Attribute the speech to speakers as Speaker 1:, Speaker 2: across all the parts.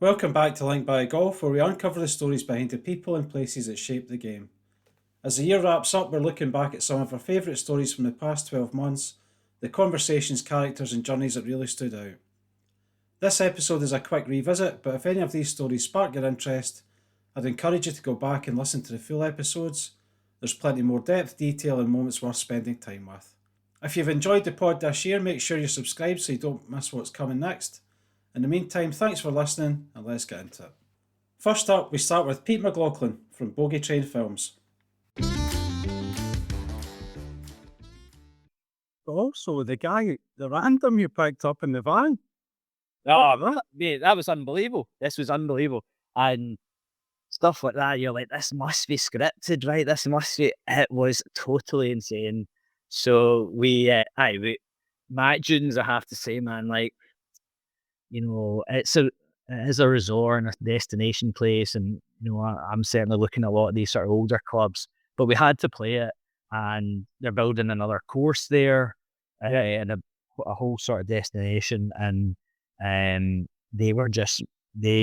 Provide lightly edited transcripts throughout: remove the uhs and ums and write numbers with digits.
Speaker 1: Welcome back to Link by Golf, where we uncover the stories behind the people and places that shape the game. As the year wraps up, we're looking back at some of our favourite stories from the past 12 months, the conversations, characters, and journeys that really stood out. This episode is a quick revisit, but if any of these stories spark your interest, I'd encourage you to go back and listen to the full episodes. There's plenty more depth, detail, and moments worth spending time with. If you've enjoyed the pod this year, make sure you're subscribed so you don't miss what's coming next. In the meantime, thanks for listening, and let's get into it. First up, we start with Pete McLaughlin from Bogey Train Films.
Speaker 2: Also, the guy, the random you picked up in the van.
Speaker 3: Oh, mate, that was unbelievable. This was unbelievable. And stuff like that, you're like, this must be scripted, right? This must be, it was totally insane. So Matt Junes, I have to say, man, like, it is a resort and a destination place. And, I'm certainly looking at a lot of these sort of older clubs, but we had to play it and they're building another course there and a whole sort of destination. And um, they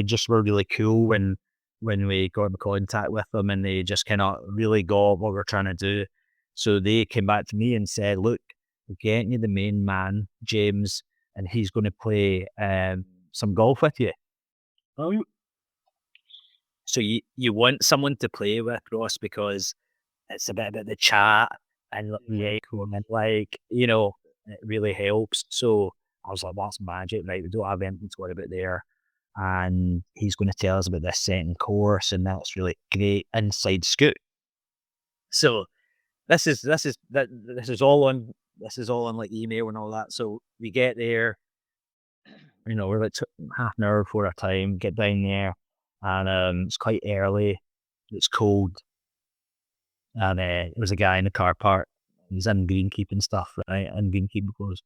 Speaker 3: just were really cool when we got in contact with them, and they just kind of really got what we're trying to do. So they came back to me and said, "Look, we're getting you the main man, James, and he's going to play some golf with you."
Speaker 2: Oh,
Speaker 3: So you want someone to play with, Ross, because it's a bit about the chat and
Speaker 2: yeah,
Speaker 3: and it really helps. So I was like, "That's magic, right? We don't have anything to worry about there." And he's going to tell us about this second course, and that's really great inside scoop. So this is all on like email and all that. So we get there, we're like half an hour before our time, get down there, and it's quite early, it's cold, and there was a guy in the car park. He's in greenkeeping stuff, right, and greenkeeping clothes,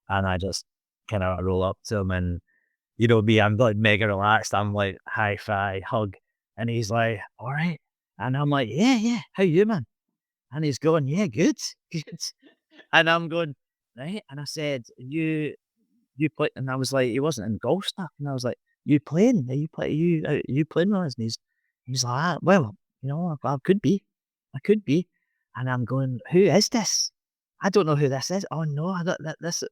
Speaker 3: and I just kind of roll up to him, and me, I'm like mega relaxed. I'm like high five, hug, and he's like, "All right," and I'm like, "Yeah, yeah, how you, man?" And he's going, "Yeah, good, good," and I'm going, "Right," and I said, You play," and I was like, he wasn't in golf stuff, and I was like, "You playing? Are you playing with us?" And he's like, "Well, I could be, I could be," and I'm going, "Who is this? I don't know who this is." "Oh no, I don't, this."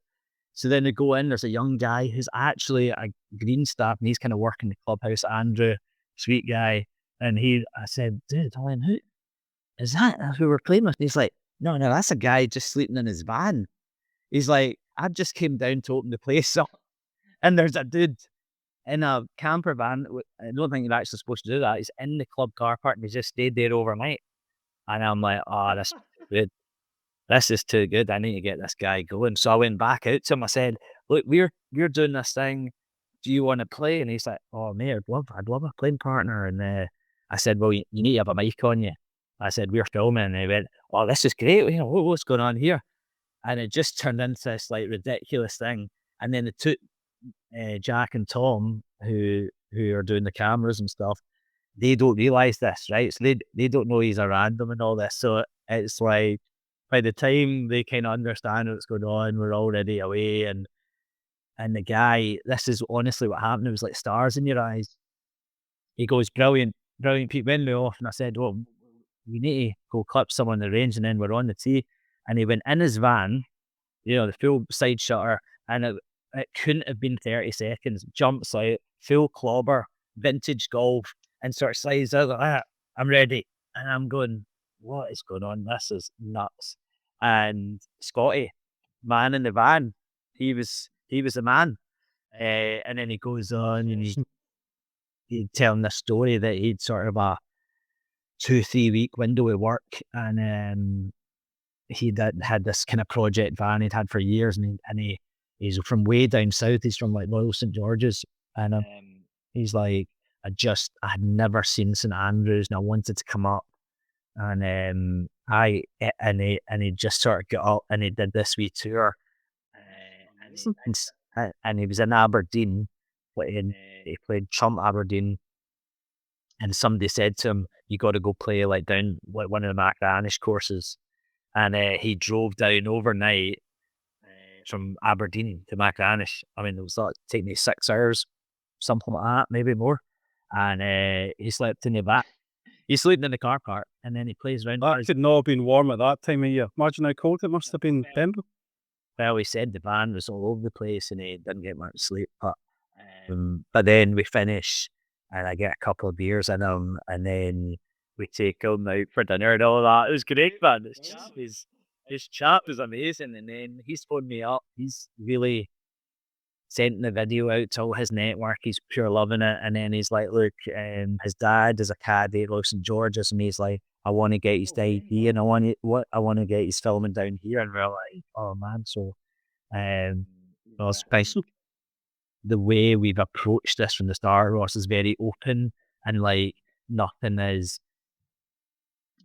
Speaker 3: So then they go in. There's a young guy who's actually a green staff, and he's kind of working the clubhouse. Andrew, sweet guy, and I said, "Dude, Alan, who is that? That's who we're playing with?" And he's like, "No, no, that's a guy just sleeping in his van." He's like, "I just came down to open the place up, and there's a dude in a camper van. I don't think you're actually supposed to do that. He's in the club car park, and he just stayed there overnight." And I'm like, "Oh, this is good. This is too good. I need to get this guy going." So I went back out to him. I said, "Look, we're doing this thing. Do you want to play?" And he's like, "Oh, mate, I'd love a playing partner." And I said, "Well, you need to have a mic on you." I said, "We're filming." And he went, "Oh, this is great. What's going on here?" And it just turned into this like ridiculous thing. And then the two, Jack and Tom, who are doing the cameras and stuff, they don't realize this, right? So they don't know he's a random and all this. So it's like by the time they kind of understand what's going on, we're already away. And the guy, this is honestly what happened. It was like stars in your eyes. He goes, "Brilliant, brilliant, Pete, when we off?" And I said, "Well, we need to go clip someone on the range, and then we're on the tee." And he went in his van, the full side shutter, and it couldn't have been 30 seconds. Jumps out, full clobber, vintage golf, and sort of slides out like that. "I'm ready." And I'm going, "What is going on? This is nuts." And Scotty, man in the van, he was the man. And then he goes on and he'd telling the story that he'd sort of a 2-3 week window of work, and he had this kind of project van he'd had for years, he's from way down south. He's from like Royal St George's, and he's like, I had never seen St Andrews, and I wanted to come up, and he just sort of got up and he did this wee tour, and he was in Aberdeen, he played Trump Aberdeen, and somebody said to him, "You got to go play like down like one of the McDanish courses." And he drove down overnight from Aberdeen to Macranish. I mean, it was like taking me 6 hours. something like that, maybe more. And he slept in the back. He's sleeping in the car park, and then he plays around.
Speaker 2: That could not have been warm at that time of year. Imagine how cold it must have been then.
Speaker 3: Well, he said the van was all over the place and he didn't get much sleep. But then we finish and I get a couple of beers in him and then we take him out for dinner and all that. It was great, man. His chat was amazing. And then he's phoned me up. He's really sent the video out to all his network. He's pure loving it. And then he's like, look, his dad is a caddy at St. George's, and he's like, I want to get his ID and I want to get his filming down here. And we're like, oh man. So well, special. The way we've approached this from the start, Ross, is very open and like nothing is.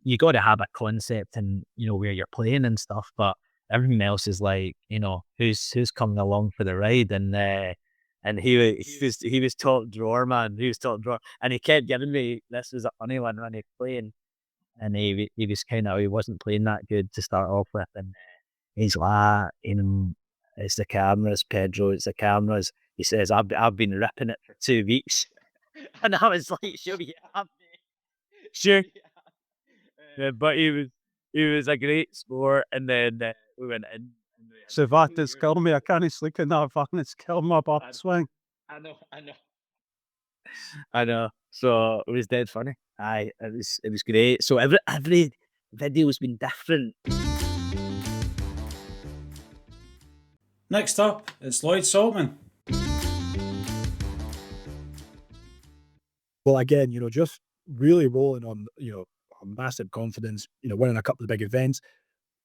Speaker 3: You got to have a concept and where you're playing and stuff, but everything else is like who's coming along for the ride, and he was top drawer, man. He was top drawer, and he kept giving me this was a funny one when he was playing, and he was kind of he wasn't playing that good to start off with, and he's like, it's the cameras, Pedro. It's the cameras. He says, I've been ripping it for 2 weeks. And I was like, sure you have, mate. Sure. Yeah, but he was a great sport. And then we went in.
Speaker 2: So that is killing me. I can't sleep in that van. It's killing my butt swing.
Speaker 3: I know. So it was dead funny. It was great. So every video's been different.
Speaker 1: Next up, it's Lloyd Saltman.
Speaker 4: Well, again, just really rolling on, massive confidence, winning a couple of big events.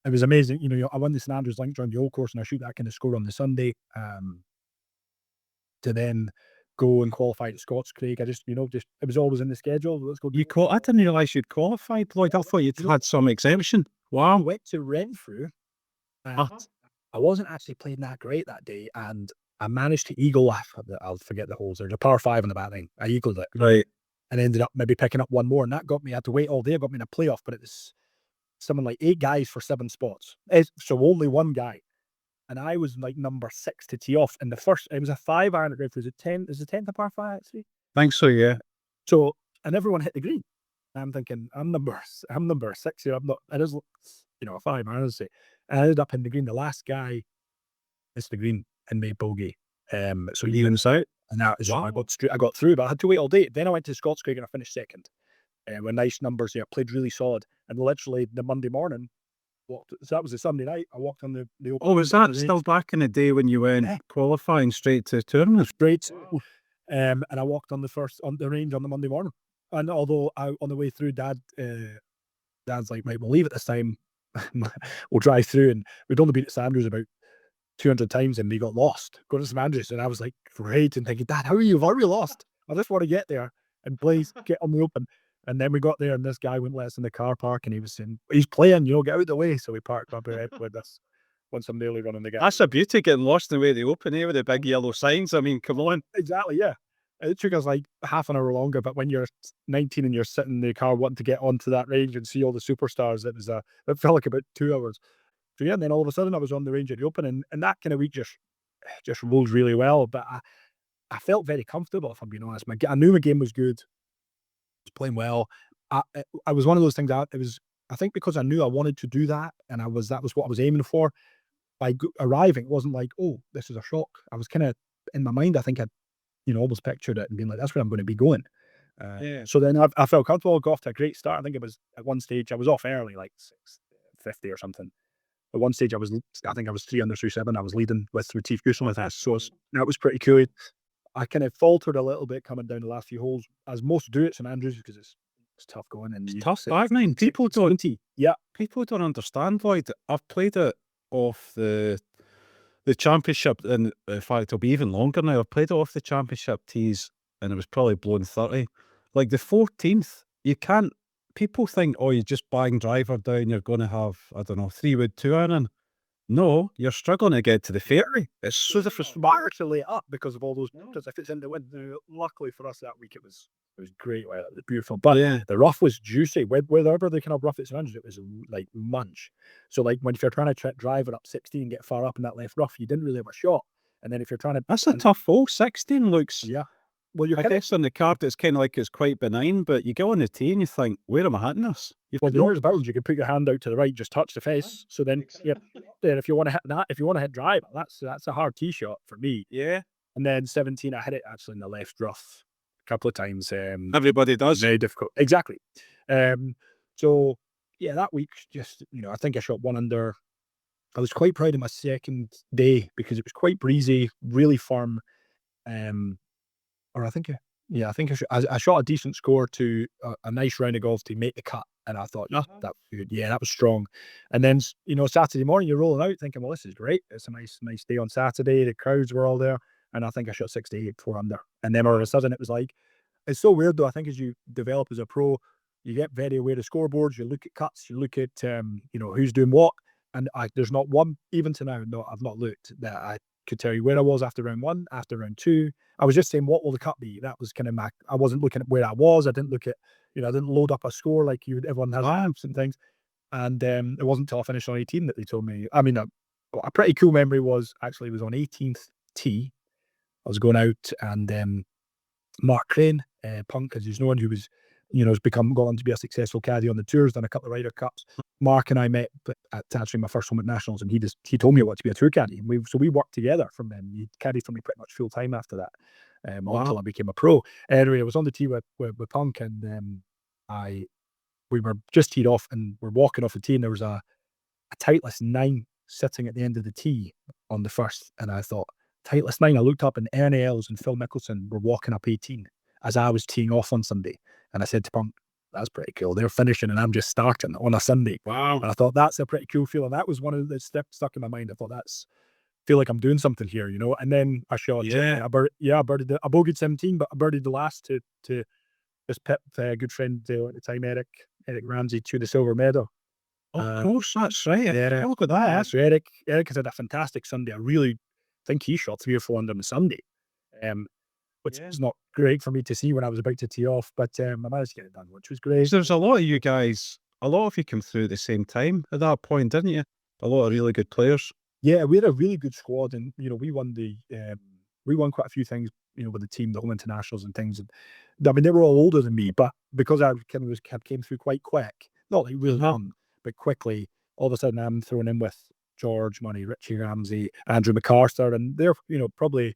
Speaker 4: It was amazing. I won the St Andrews Link during the Old Course and I shoot that kind of score on the Sunday. To then go and qualify at Scots Craig. I just, it was always in the schedule. Let's go.
Speaker 2: I didn't realise you'd qualified, Lloyd. I thought you'd had some exemption. Wow.
Speaker 4: I went to Renfrew. I wasn't actually playing that great that day, and I managed to eagle. I'll forget the holes. There's a par 5 on the back thing. I eagled it.
Speaker 2: Right.
Speaker 4: And ended up maybe picking up one more, and that got me. I had to wait all day. It got me in a playoff, but it was something like 8 guys for 7 spots. So only one guy. And I was like number 6 to tee off. And it was a 5 iron at Renfrew. Is it 10th a par 5 actually?
Speaker 2: Think so, yeah.
Speaker 4: So, and everyone hit the green. I'm thinking, I'm number 6 here. I'm not, it is, a 5 iron, I'd say. I ended up in the green. The last guy missed the green and made bogey. So
Speaker 2: he wins out.
Speaker 4: And that is I got through, but I had to wait all day. Then I went to Scots Craig and I finished second. With nice numbers there, played really solid. And literally the Monday morning, so that was a Sunday night, I walked on the open.
Speaker 2: Oh, was that still back in the day when you went qualifying straight to tournament?
Speaker 4: Straight. Wow. And I walked on the range on the Monday morning. And although on the way through, Dad's like, right, we'll leave at this time. We'll drive through, and we'd only been at St Andrews about 200 times, and we got lost going to St Andrews. And I was like, great, and thinking, Dad, how are you? Are we lost? I just want to get there and please get on the open. And then we got there, and this guy wouldn't let us in the car park, and he was saying, he's playing, get out of the way. So we parked up with us once I'm nearly running the gap.
Speaker 2: That's a beauty, getting lost in the way they open here with the big yellow signs. I mean, come on.
Speaker 4: Exactly, yeah. It took us like half an hour longer, but when you're 19 and you're sitting in the car wanting to get onto that range and see all the superstars, it felt like about 2 hours. So yeah, and then all of a sudden I was on the range at the Open, and that kind of week just rolled really well. But I felt very comfortable, if I'm being honest. I knew my game was good. I was playing well. I was one of those things. I think because I knew I wanted to do that, and that was what I was aiming for. By arriving, it wasn't like, oh, this is a shock. I was kind of in my mind. I think I almost pictured it and being like, that's where I'm going to be going. So then I felt comfortable, got off to a great start. I think it was at one stage, I was off early, like 6:50 or something. At one stage, I think I was 3 under through 7. I was leading with Retief Goosen with us. So that was pretty cool. I kind of faltered a little bit coming down the last few holes, as most do at St Andrews, because it's tough going. And
Speaker 2: it's tough. I mean, people don't understand, Lloyd. I've played it off the championship, and in fact it'll be even longer now. I've played it off the championship tees, and it was probably blown 30. Like the 14th, you can't. People think, oh, you just bang driver down, you're going to have, I don't know, 3-wood 2-iron. No, you're struggling to get to the fairway. It's
Speaker 4: so if it's smart to lay up because of all those because if it's in the wind. Luckily for us that week, it was great weather. It was beautiful, but the rough was juicy. Wherever they kind of rough it's around, it was like munch. So like if you're trying to drive it up 16 and get far up in that left rough, you didn't really have a shot. And then if you're trying to,
Speaker 2: that's a tough hole. 16 looks
Speaker 4: Well, you're
Speaker 2: I
Speaker 4: kind of,
Speaker 2: guess on the card it's kind of like it's quite benign, but you go on the tee and you think, where am I hitting this?
Speaker 4: well, the Orange Bounds, you can put your hand out to the right, just touch the face. So then, then if you want to hit that, if you want to hit drive, that's a hard tee shot for me.
Speaker 2: Yeah,
Speaker 4: And then 17, I hit it actually in the left rough a couple of times.
Speaker 2: everybody does.
Speaker 4: Very difficult. Exactly. So yeah, that week, just, I think I shot one under. I was quite proud of my second day because it was quite breezy, really firm. Or I think, I think I shot a decent score to a nice round of golf to make the cut. And I thought, that was good. Yeah, that was strong. And then, Saturday morning, you're rolling out thinking, well, this is great. It's a nice day on Saturday. The crowds were all there. And I think I shot 68, 4 under. And then all of a sudden it was like, it's so weird though. I think as you develop as a pro, you get very aware of scoreboards. You look at cuts, you look at, who's doing what. And there's not one, even to now, no, I've not looked, that I could tell you where I was after round 1, after round 2. I was just saying, what will the cut be? That was kind of I wasn't looking at where I was. I didn't look at, I didn't load up a score like everyone has apps and things. And it wasn't until I finished on 18 that they told me. I mean, a pretty cool memory was on 18th tee. I was going out and Mark Crane, Punk, as he's known, who was, has gone on to be a successful caddy on the tours, done a couple of Ryder Cups. Mark and I met at actually my first home at Nationals, and he told me what to be a tour caddy. And we worked together from then. He caddied for me pretty much full time after that, until I became a pro. Anyway, I was on the tee with Punk, and we were just teed off, and we're walking off the tee, and there was a Titleist 9 sitting at the end of the tee on the first, and I thought, Titleist 9. I looked up, and Ernie Els and Phil Mickelson were walking up 18 as I was teeing off on Sunday, and I said to Punk, that's pretty cool. They're finishing and I'm just starting on a Sunday.
Speaker 2: Wow.
Speaker 4: And I thought, that's a pretty cool feeling. That was one of the steps stuck in my mind. I thought, feel like I'm doing something here, And then I shot, I birdied I bogeyed 17, but I birdied the last to this Pip, good friend at the time, Eric Ramsey, to the silver medal.
Speaker 2: Of course, that's right.
Speaker 4: Yeah,
Speaker 2: Look at that.
Speaker 4: So Eric has had a fantastic Sunday. I really think he shot 3 or 4 under on the Sunday. Which is not great for me to see when I was about to tee off, but I managed to get it done, which was great.
Speaker 2: There's a lot of you guys, a lot of you came through at the same time at that point, didn't you? A lot of really good players.
Speaker 4: Yeah, we had a really good squad, and we won quite a few things, with the team, the home internationals and things. And I mean, they were all older than me, but because I kind of came through quite quick, not like really young, but quickly, all of a sudden I'm thrown in with George Money, Richie Ramsey, Andrew MacArthur, and they're probably.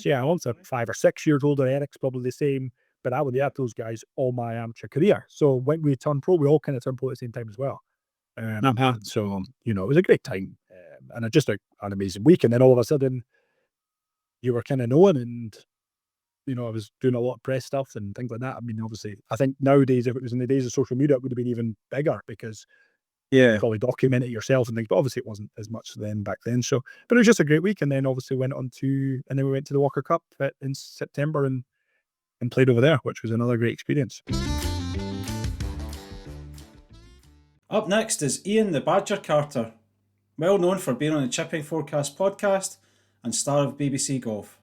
Speaker 4: I want 5 or 6 years older. Eric's probably the same, but I would have those guys all my amateur career. So when we turned pro, we all kind of turned pro at the same time as well. So it was a great time, and just an amazing week. And then all of a sudden, you were kind of known, and I was doing a lot of press stuff and things like that. I mean, obviously, I think nowadays, if it was in the days of social media, it would have been even bigger because. You probably document it yourself and things, but obviously it wasn't as much then back then. So, but it was just a great week, and then obviously we went to the Walker Cup in September and played over there, which was another great experience.
Speaker 1: Up next is Ian the Badger Carter, well known for being on the Chipping Forecast podcast and star of BBC Golf.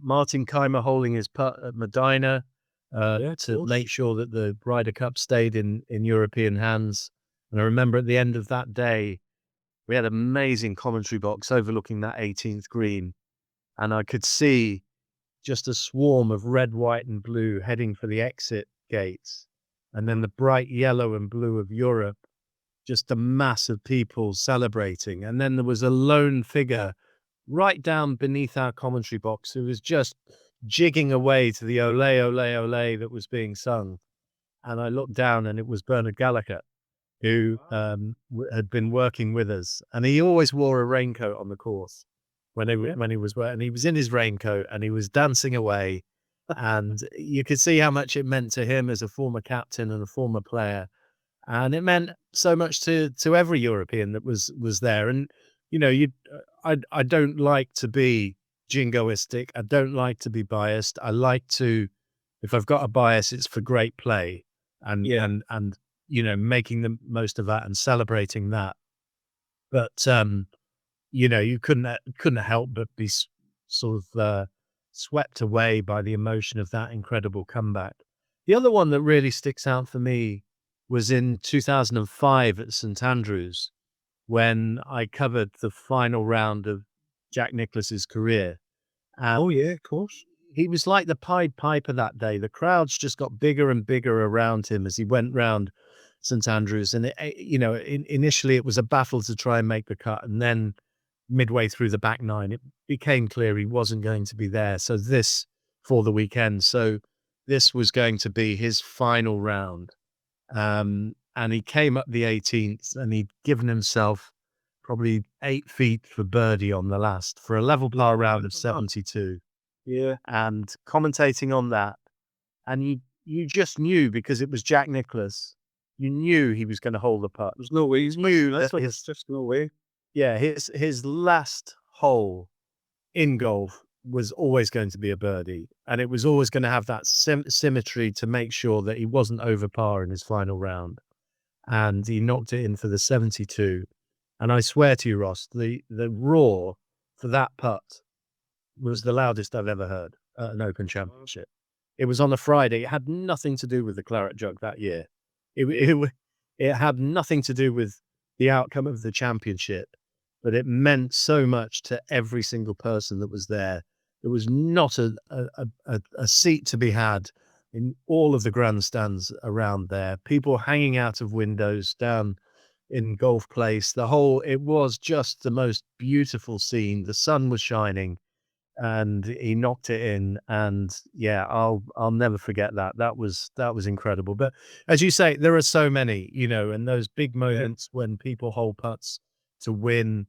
Speaker 3: Martin Keimer holding his putt at Medina to make sure that the Ryder Cup stayed in European hands. And I remember at the end of that day, we had an amazing commentary box overlooking that 18th green. And I could see just a swarm of red, white and blue heading for the exit gates. And then the bright yellow and blue of Europe, just a mass of people celebrating. And then there was a lone figure right down beneath our commentary box who was just jigging away to the ole, ole, ole that was being sung. And I looked down and it was Bernard Gallagher, who had been working with us. And he always wore a raincoat on the course when he was working. And he was in his raincoat and he was dancing away. And you could see how much it meant to him as a former captain and a former player. And it meant so much to every European that was there. And, I don't like to be jingoistic. I don't like to be biased. I like to, if I've got a bias, it's for great play and making the most of that and celebrating that. But you couldn't help but be sort of swept away by the emotion of that incredible comeback. The other one that really sticks out for me was in 2005 at St Andrews, when I covered the final round of Jack Nicklaus's career.
Speaker 2: Oh yeah, of course.
Speaker 3: He was like the Pied Piper that day. The crowds just got bigger and bigger around him as he went round St Andrews. And, initially it was a battle to try and make the cut. And then midway through the back nine, it became clear he wasn't going to be there. So this for the weekend. So this was going to be his final round. And he came up the 18th and he'd given himself probably 8 feet for birdie on the last for a level par round of 72.
Speaker 2: Yeah.
Speaker 3: And commentating on that, and you just knew because it was Jack Nicklaus, you knew he was going to hold the putt.
Speaker 2: There's no way. He's
Speaker 3: Knew
Speaker 2: that's
Speaker 3: that
Speaker 2: like,
Speaker 3: his,
Speaker 2: just no way.
Speaker 3: yeah, his last hole in golf was always going to be a birdie, and it was always going to have that symmetry to make sure that he wasn't over par in his final round. And he knocked it in for the 72. And I swear to you, Ross, the roar for that putt was the loudest I've ever heard at an Open Championship. It was on a Friday. It had nothing to do with the Claret Jug that year. It had nothing to do with the outcome of the championship, but it meant so much to every single person that was there. There was not a seat to be had in all of the grandstands around there. People hanging out of windows down in Golf Place. It was just the most beautiful scene. The sun was shining and he knocked it in. And yeah, I'll never forget that. That was incredible. But as you say, there are so many, and those big moments when people hold putts to win,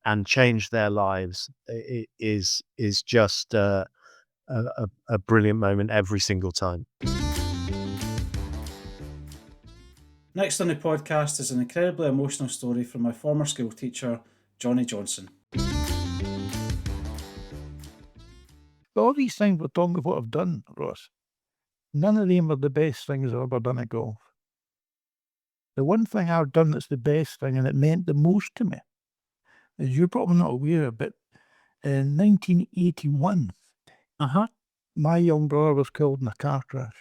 Speaker 3: and change their lives, it is just a brilliant moment every single time.
Speaker 1: Next on the podcast is an incredibly emotional story from my former school teacher, Johnny Johnson.
Speaker 5: All these things we're talking about what I've done, Ross, none of them are the best things I've ever done at golf. The one thing I've done that's the best thing and it meant the most to me, is you're probably not aware, but in 1981, my young brother was killed in a car crash.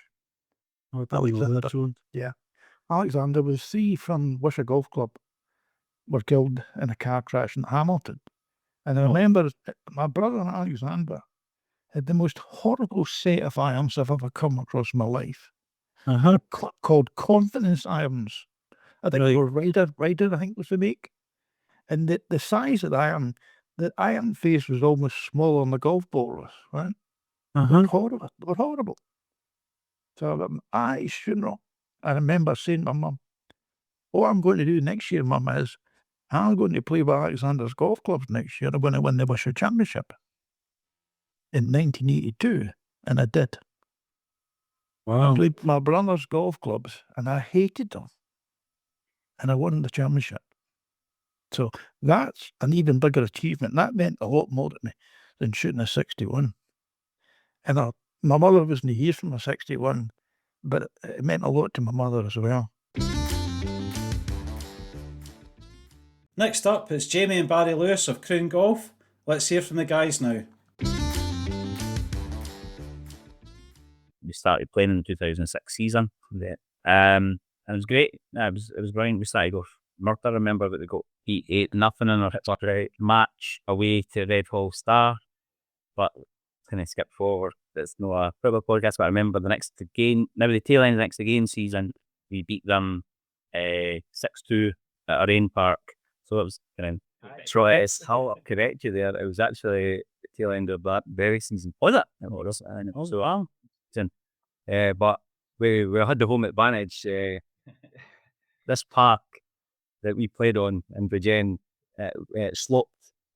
Speaker 5: Alexander was 3 from Wishaw Golf Club were killed in a car crash in Hamilton. And I remember my brother Alexander had the most horrible set of irons I've ever come across in my life. Called Confidence irons. I think they were Ryder, I think was the make. And the size of the iron face was almost smaller than the golf ball was, right? They were horrible. So at his funeral, I remember saying to my mum, what I'm going to do next year, Mum, is I'm going to play with Alexander's golf clubs next year. I'm going to win the Wishaw Championship in 1982. And I did.
Speaker 2: Wow.
Speaker 5: I played my brother's golf clubs and I hated them. And I won the championship. So that's an even bigger achievement. That meant a lot more to me than shooting a 61. And my mother wasn't here from a 61, but it meant a lot to my mother as well.
Speaker 1: Next up, it's Jamie and Barry Lewis of Croon Golf. Let's hear from the guys now.
Speaker 6: We started playing in the 2006 season. And it was great. It was brilliant. We started off murder. I remember that we got beat 8-0 in our match away to Red Hall Star. But can I skip forward? It's not a football podcast, but I remember the tail end of the next again season, we beat them 6-2 at our own park. So it was I'll correct you there. It was actually the tail end of that very season. Was it? It was. But we had the home advantage. This park that we played on in Bridgend, it sloped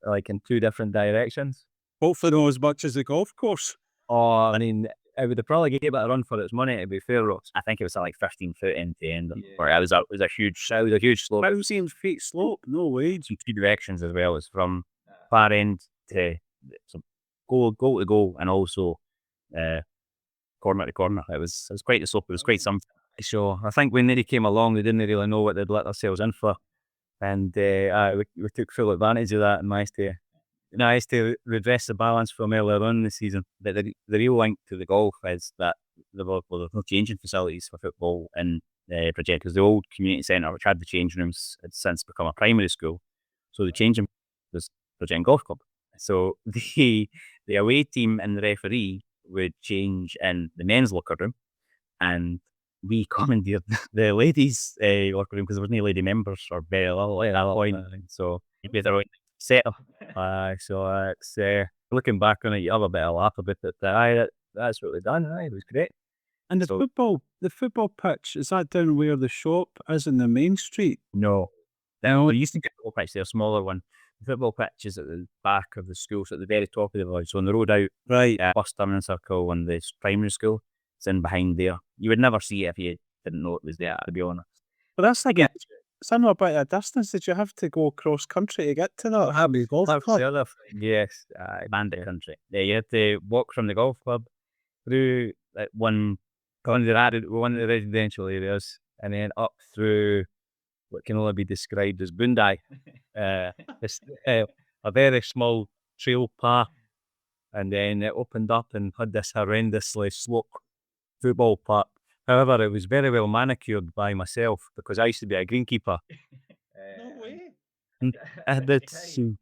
Speaker 6: like in 2 different directions.
Speaker 2: Hopefully not as much as the golf course.
Speaker 6: Oh, I mean, it would have probably gave it a run for its money, to be fair, Ross. I think it was like 15 foot end to end. Or it was a huge slope.
Speaker 2: 1,000 feet slope, no way.
Speaker 6: In 2 directions as well. It's from far end to goal to goal, and also corner to corner. It was quite the slope. It was quite something. So I think when they came along, they didn't really know what they'd let themselves in for, and we took full advantage of that and managed to redress the balance from earlier on in the season. But the real link to the golf is that there's no changing facilities for football in Bridgend, because the old community centre, which had the changing rooms, had since become a primary school. So the changing was Bridgend Golf Club. So the away team and the referee would change in the men's locker room, and we commandeered the ladies' locker room because there was no lady members or very little at that point. So you better set up. So it's looking back on it, you have a bit of laugh about it. That's what we done. It was great.
Speaker 2: And the
Speaker 6: So-
Speaker 2: football pitch, is that down where the shop is in the main street?
Speaker 6: No. Now, there used to be a football pitch there, a smaller one. The football pitch is at the back of the school, so at the very top of the village. So on the road out,
Speaker 2: Right.
Speaker 6: bus terminal circle and the primary school, it's in behind there. You would never see it if you didn't know it was there, to be honest.
Speaker 2: But that's like it's not about a distance. Did you have to go cross country to get to that? Happy golf
Speaker 6: That was
Speaker 2: club.
Speaker 6: the other thing. Yes, bandit country. Yeah, you had to walk from the golf club through one of the residential areas, and then up through what can only be described as Bondi. It's a very small trail path, and then it opened up and had this horrendously sloped football park. However, it was very well manicured by myself because I used to be a greenkeeper.
Speaker 1: No way.
Speaker 6: At the time,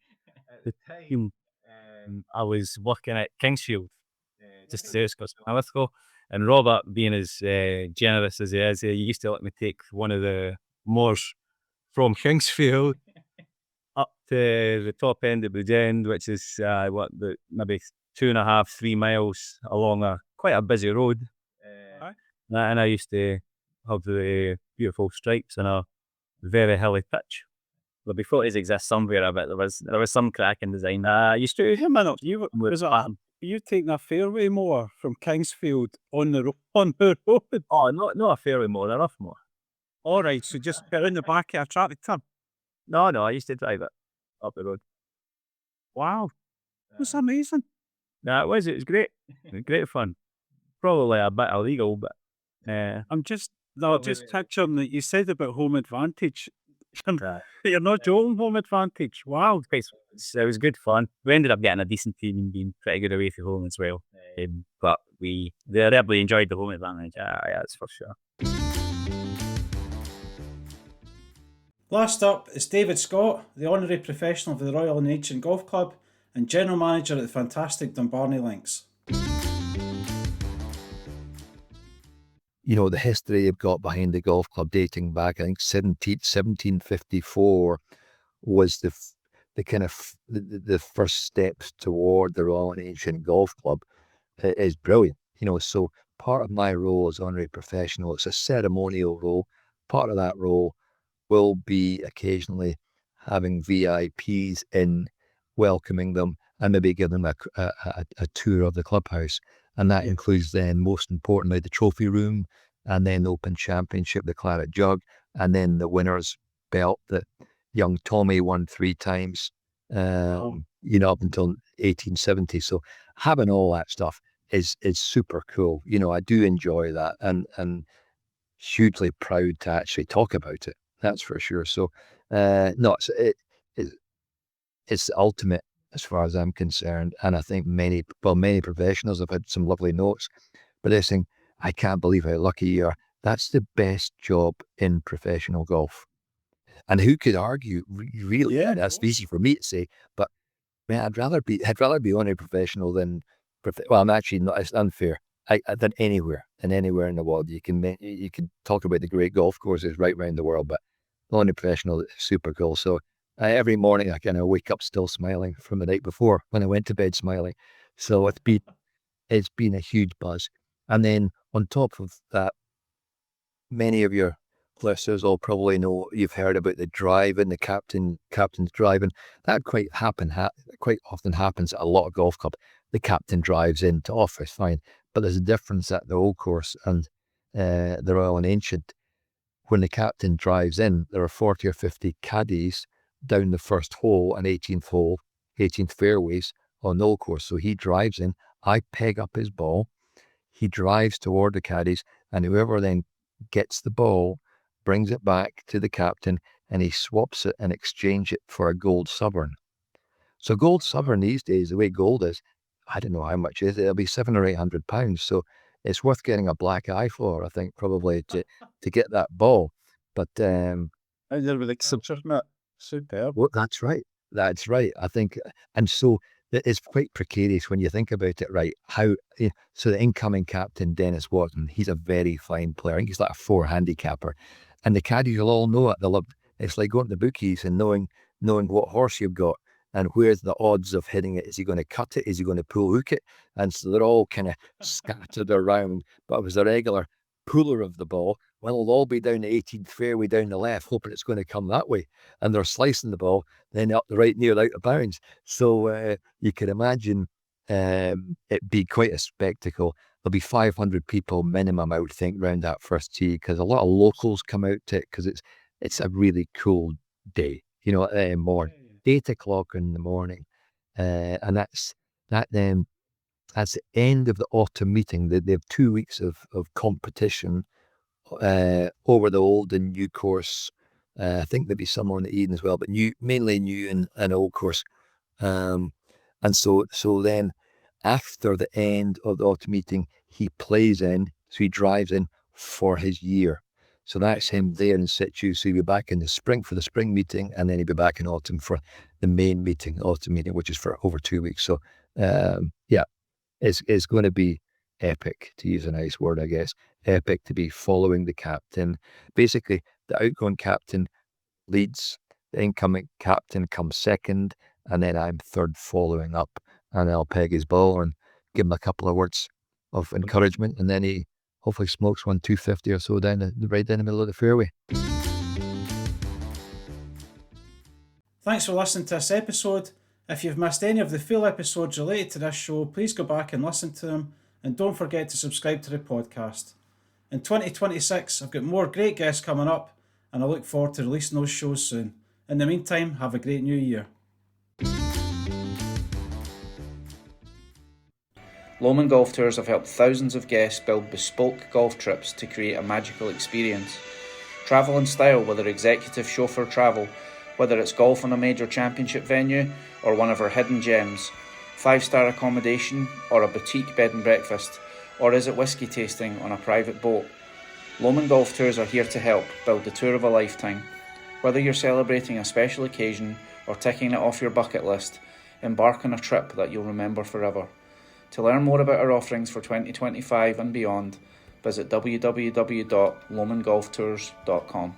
Speaker 6: I was working at Kingsfield, just to Lithgow, and Robert, being as generous as he is, he used to let me take one of the moors from Kingsfield up to the top end of Bridgend, which is maybe 2.5, 3 miles along quite a busy road. And I used to have the beautiful stripes and a very hilly pitch. But before it exists somewhere, I bet there was some crack in design. Used to.
Speaker 2: Hey, man, you taking a fairway moor from Kingsfield on the road?
Speaker 6: Oh, not a fairway moor, a rough moor.
Speaker 2: All right, so just get in the back of a tractor.
Speaker 6: No, I used to drive it up the road.
Speaker 2: Wow, that's amazing.
Speaker 6: No, it was great. It was great fun. Probably a bit illegal, but
Speaker 2: I'm just picturing that you said about home advantage.
Speaker 6: Right.
Speaker 2: You're not joking, home advantage. Wow.
Speaker 6: it was good fun. We ended up getting a decent team and being pretty good away from home as well. But they really enjoyed the home advantage. Yeah, that's for sure.
Speaker 1: Last up is David Scott, the honorary professional of the Royal and Ancient Golf Club and general manager at the fantastic Dumbarton Links.
Speaker 7: You know, the history you've got behind the golf club dating back, I think 1754 was the first steps toward the Royal and Ancient Golf Club. It is brilliant. You know, so part of my role as honorary professional, it's a ceremonial role. Part of that role will be occasionally having VIPs in, welcoming them, and maybe giving them a tour of the clubhouse. And that includes then, most importantly, the trophy room, and then the Open Championship, the Claret Jug, and then the winner's belt that young Tommy won 3 times, up until 1870. So having all that stuff is super cool. You know, I do enjoy that, and hugely proud to actually talk about it. That's for sure. So, it's the ultimate as far as I'm concerned. And I think many professionals have had some lovely notes, but they're saying, I can't believe how lucky you are. That's the best job in professional golf. And who could argue, really?
Speaker 2: Yeah,
Speaker 7: That's easy for me to say, but man, I'd rather be only professional than, well, I'm actually not, it's unfair. Than anywhere in the world. You can talk about the great golf courses right around the world, but only professional is super cool. So every morning I kind of wake up still smiling from the night before when I went to bed smiling. So it's been a huge buzz. And then on top of that, many of your listeners all probably know, you've heard about the drive-in, the captain's drive-in. That quite often happens at a lot of golf clubs. The captain drives into office, fine. But there's a difference at the Old Course and the Royal and Ancient. When the captain drives in, there are 40 or 50 caddies down the first hole and 18th fairways on the Old Course. So he drives in, I peg up his ball, he drives toward the caddies, and whoever then gets the ball brings it back to the captain, and he swaps it and exchange it for a gold sovereign. So gold sovereign these days, the way gold is, I don't know how much it is. It'll be £700 or £800. So it's worth getting a black eye for, I think, probably to get that ball. But
Speaker 2: and there with the superb.
Speaker 7: well, that's right. I think, and so it's quite precarious when you think about it, right? So the incoming captain, Dennis Watson, he's a very fine player. I think he's like a 4 handicapper. And the caddies will all know it. It's like going to the bookies and knowing what horse you've got and where's the odds of hitting it. Is he going to cut it? Is he going to pull hook it? And so they're all kind of scattered around. But if it was a regular puller of the ball, well, it'll all be down the 18th fairway down the left, hoping it's going to come that way. And they're slicing the ball, then up the right near out of bounds. So you can imagine it'd be quite a spectacle. There'll be 500 people minimum, I would think, round that first tee, because a lot of locals come out to it because it's a really cool day, morning, 8 o'clock in the morning. And that's the end of the autumn meeting. They have 2 weeks of competition over the old and new course. I think there'll be some on the Eden as well, but mainly new and old course. And so then after the end of the autumn meeting, he plays in, so he drives in for his year. So that's him there in situ. So he'll be back in the spring for the spring meeting, and then he'll be back in autumn for the main meeting, autumn meeting, which is for over 2 weeks. So it's going to be epic, to use a nice word, I guess. Epic to be following the captain. Basically, the outgoing captain leads, the incoming captain comes second, and then I'm third following up, and I'll peg his ball and give him a couple of words of encouragement, and then he hopefully smokes one 250 or so right down the middle of the fairway.
Speaker 1: Thanks for listening to this episode. If you've missed any of the full episodes related to this show, please go back and listen to them, and don't forget to subscribe to the podcast. In 2026, I've got more great guests coming up, and I look forward to releasing those shows soon. In the meantime, have a great new year.
Speaker 8: Lomond Golf Tours have helped thousands of guests build bespoke golf trips to create a magical experience. Travel in style with our executive chauffeur travel, whether it's golf on a major championship venue or one of our hidden gems, 5-star accommodation or a boutique bed and breakfast, or is it whiskey tasting on a private boat? Lomond Golf Tours are here to help build the tour of a lifetime. Whether you're celebrating a special occasion or ticking it off your bucket list, embark on a trip that you'll remember forever. To learn more about our offerings for 2025 and beyond, visit www.lomondgolftours.com.